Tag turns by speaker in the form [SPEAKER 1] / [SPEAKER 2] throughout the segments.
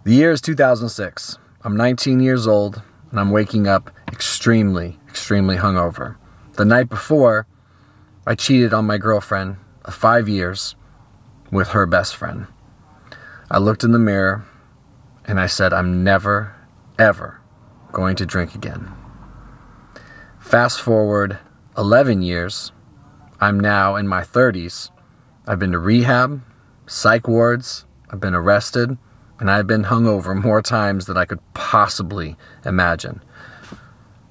[SPEAKER 1] The year is 2006. I'm 19 years old, and I'm waking up extremely, extremely hungover. The night before, I cheated on my girlfriend of 5 years with her best friend. I looked in the mirror, and I said, I'm never, ever going to drink again. Fast forward 11 years, I'm now in my 30s. I've been to rehab, psych wards, I've been arrested, and I've been hungover more times than I could possibly imagine.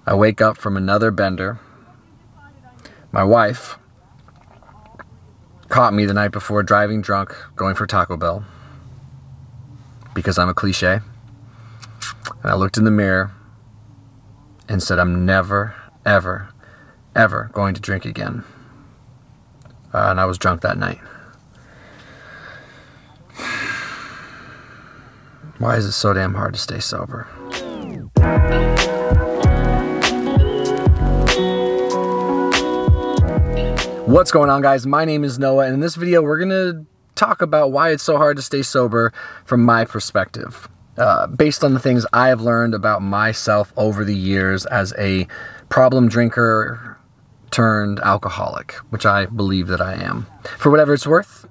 [SPEAKER 1] I wake up from another bender. My wife caught me the night before driving drunk, going for Taco Bell, because I'm a cliche. And I looked in the mirror and said, I'm never, ever, ever going to drink again. And I was drunk that night. Why is it so damn hard to stay sober? What's going on, guys? My name is Noah, and in this video we're gonna talk about why it's so hard to stay sober from my perspective, based on the things I have learned about myself over the years as a problem drinker turned alcoholic, which I believe that I am. For whatever it's worth,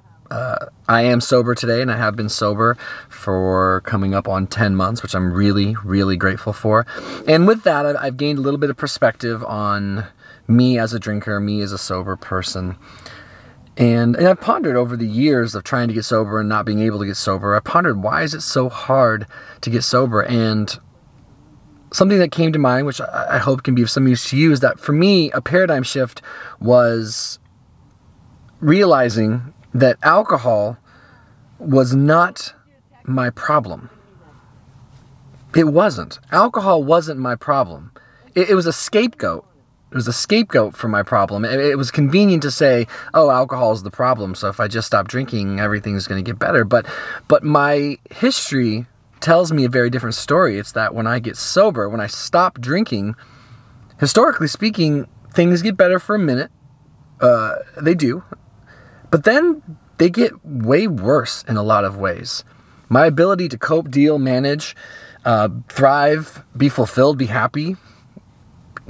[SPEAKER 1] I am sober today, and I have been sober for coming up on 10 months, which I'm really, really grateful for. And with that, I've gained a little bit of perspective on me as a drinker, me as a sober person. And I've pondered over the years of trying to get sober and not being able to get sober. I pondered, why is it so hard to get sober? And something that came to mind, which I hope can be of some use to you, is that for me, a paradigm shift was realizing that alcohol was not my problem. It wasn't. Alcohol wasn't my problem. It was a scapegoat. It was a scapegoat for my problem. It was convenient to say, oh, alcohol is the problem, so if I just stop drinking, everything's going to get better. But my history tells me a very different story. It's that when I get sober, when I stop drinking, historically speaking, things get better for a minute. They do. But then they get way worse in a lot of ways. My ability to cope, deal, manage, thrive, be fulfilled, be happy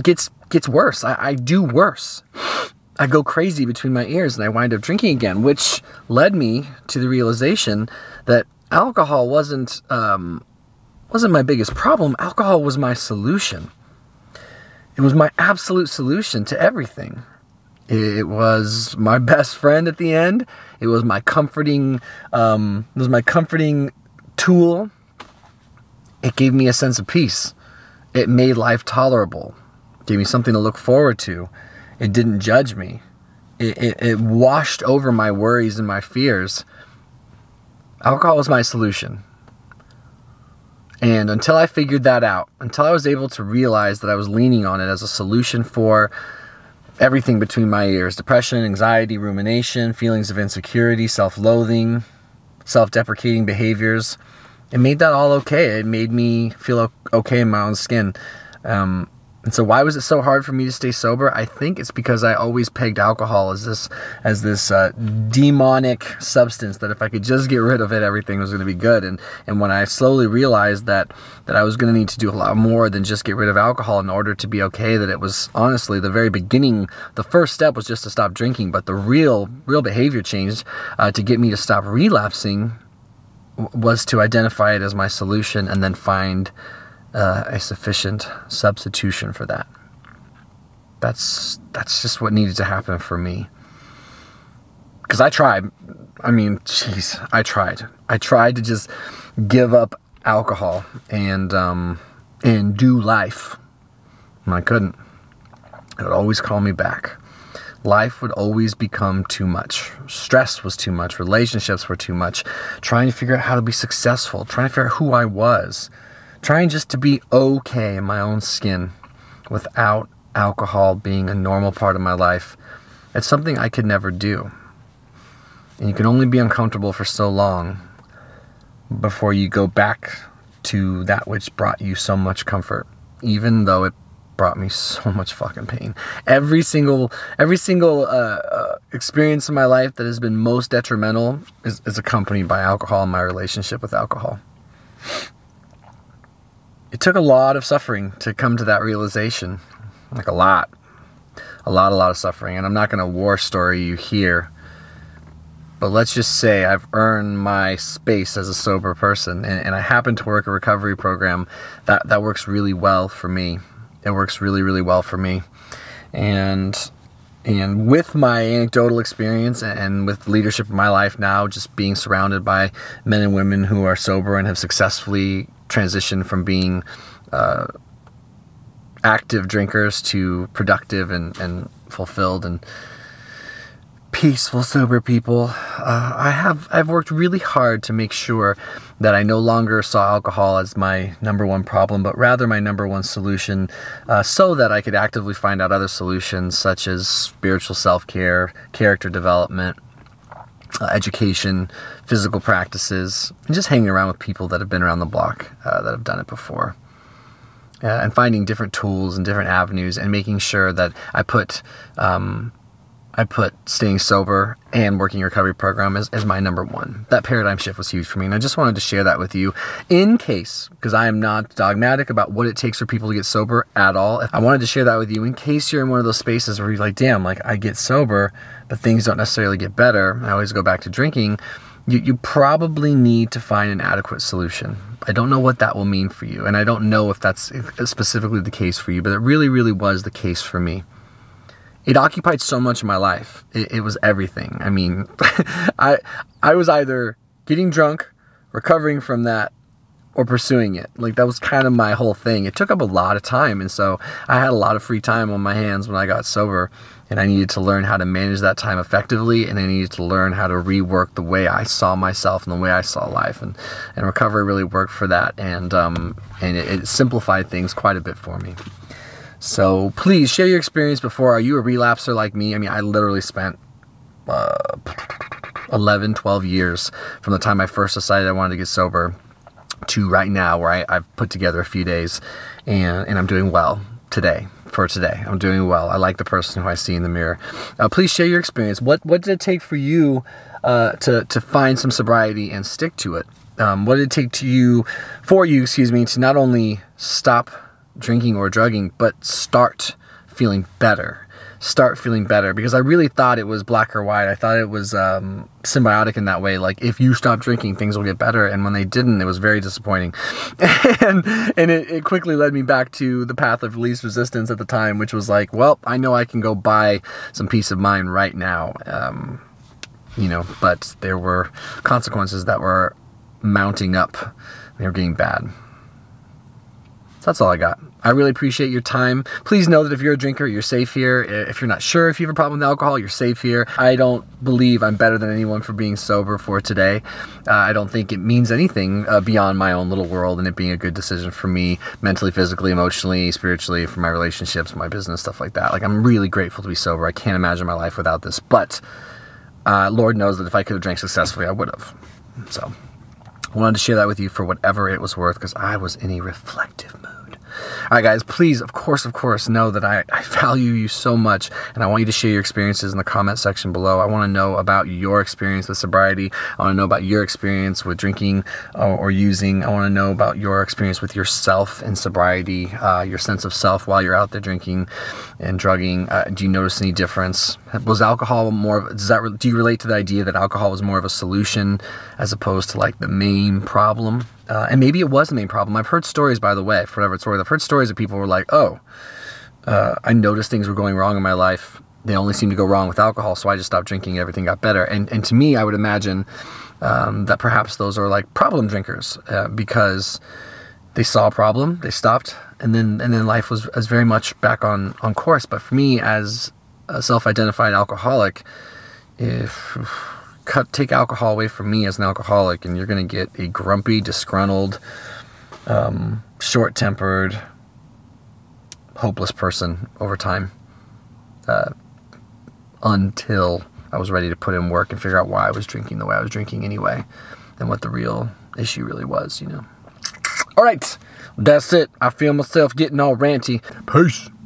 [SPEAKER 1] gets worse. I do worse. I go crazy between my ears and I wind up drinking again, which led me to the realization that alcohol wasn't my biggest problem. Alcohol was my solution. It was my absolute solution to everything. It was my best friend at the end. It was my comforting tool. It gave me a sense of peace. It made life tolerable. It gave me something to look forward to. It didn't judge me. It washed over my worries and my fears. Alcohol was my solution. And until I figured that out, until I was able to realize that I was leaning on it as a solution for everything between my ears, depression, anxiety, rumination, feelings of insecurity, self-loathing, self-deprecating behaviors, it made that all okay. It made me feel okay in my own skin. And so why was it so hard for me to stay sober? I think it's because I always pegged alcohol as this demonic substance that if I could just get rid of it, everything was going to be good. And when I slowly realized that I was going to need to do a lot more than just get rid of alcohol in order to be okay, that it was honestly the very beginning, the first step was just to stop drinking, but the real behavior change to get me to stop relapsing was to identify it as my solution and then find a sufficient substitution for that. That's just what needed to happen for me. Because I tried. I mean, jeez, I tried. I tried to just give up alcohol and do life. And I couldn't. It would always call me back. Life would always become too much. Stress was too much. Relationships were too much. Trying to figure out how to be successful. Trying to figure out who I was. Trying just to be okay in my own skin without alcohol being a normal part of my life. It's something I could never do. And you can only be uncomfortable for so long before you go back to that which brought you so much comfort, even though it brought me so much fucking pain. Every single experience in my life that has been most detrimental is accompanied by alcohol and my relationship with alcohol. took a lot of suffering to come to that realization. Like a lot of suffering. And I'm not going to war story you here, but let's just say I've earned my space as a sober person, and I happen to work a recovery program that works really well for me. It works really, really well for me. And with my anecdotal experience and with leadership in my life now, just being surrounded by men and women who are sober and have successfully transitioned from being active drinkers to productive and fulfilled and peaceful sober people, I've worked really hard to make sure that I no longer saw alcohol as my number one problem, but rather my number one solution, so that I could actively find out other solutions such as spiritual self-care, character development, education, physical practices, and just hanging around with people that have been around the block, that have done it before. And finding different tools and different avenues, and making sure that I put staying sober and working a recovery program as my number one. That paradigm shift was huge for me, and I just wanted to share that with you in case, because I am not dogmatic about what it takes for people to get sober at all. I wanted to share that with you in case you're in one of those spaces where you're like, damn, like I get sober, but things don't necessarily get better. I always go back to drinking. You probably need to find an adequate solution. I don't know what that will mean for you, and I don't know if that's specifically the case for you, but it really, really was the case for me. It occupied so much of my life. It was everything. I mean, I was either getting drunk, recovering from that, or pursuing it. Like, that was kind of my whole thing. It took up a lot of time, and so I had a lot of free time on my hands when I got sober, and I needed to learn how to manage that time effectively, and I needed to learn how to rework the way I saw myself and the way I saw life, and recovery really worked for that, and it simplified things quite a bit for me. So please share your experience before. Are you a relapser like me? I mean, I literally spent 11, 12 years from the time I first decided I wanted to get sober to right now, where I've put together a few days, and I'm doing well today. For today, I'm doing well. I like the person who I see in the mirror. Please share your experience. What did it take for you to find some sobriety and stick to it? What did it take for you to not only stop drinking or drugging, but start feeling better? Start feeling better, because I really thought it was black or white. I thought it was symbiotic in that way. Like, if you stop drinking, things will get better. And when they didn't, it was very disappointing. and it quickly led me back to the path of least resistance at the time, which was like, well, I know I can go buy some peace of mind right now. But there were consequences that were mounting up. They were getting bad. So that's all I got. I really appreciate your time. Please know that if you're a drinker, you're safe here. If you're not sure if you have a problem with alcohol, you're safe here. I don't believe I'm better than anyone for being sober for today. I don't think it means anything beyond my own little world, and it being a good decision for me mentally, physically, emotionally, spiritually, for my relationships, my business, stuff like that. Like, I'm really grateful to be sober. I can't imagine my life without this. But Lord knows that if I could have drank successfully, I would have. So I wanted to share that with you for whatever it was worth, because I was in a reflective mood. All right, guys, please, of course, know that I value you so much, and I want you to share your experiences in the comment section below. I want to know about your experience with sobriety. I want to know about your experience with drinking or using. I want to know about your experience with yourself in sobriety, your sense of self while you're out there drinking and drugging. Do you notice any difference? Was alcohol do you relate to the idea that alcohol was more of a solution as opposed to like the main problem? And maybe it was the main problem. I've heard stories, by the way, for whatever it's worth. I've heard stories of people who were like, I noticed things were going wrong in my life. They only seemed to go wrong with alcohol, so I just stopped drinking. Everything got better. And to me, I would imagine that perhaps those are like problem drinkers, because they saw a problem, they stopped, and then life was very much back on course. But for me, as a self-identified alcoholic, take alcohol away from me as an alcoholic, and you're going to get a grumpy, disgruntled, short-tempered, hopeless person over time, until I was ready to put in work and figure out why I was drinking the way I was drinking anyway, and what the real issue really was, All right, that's it. I feel myself getting all ranty. Peace.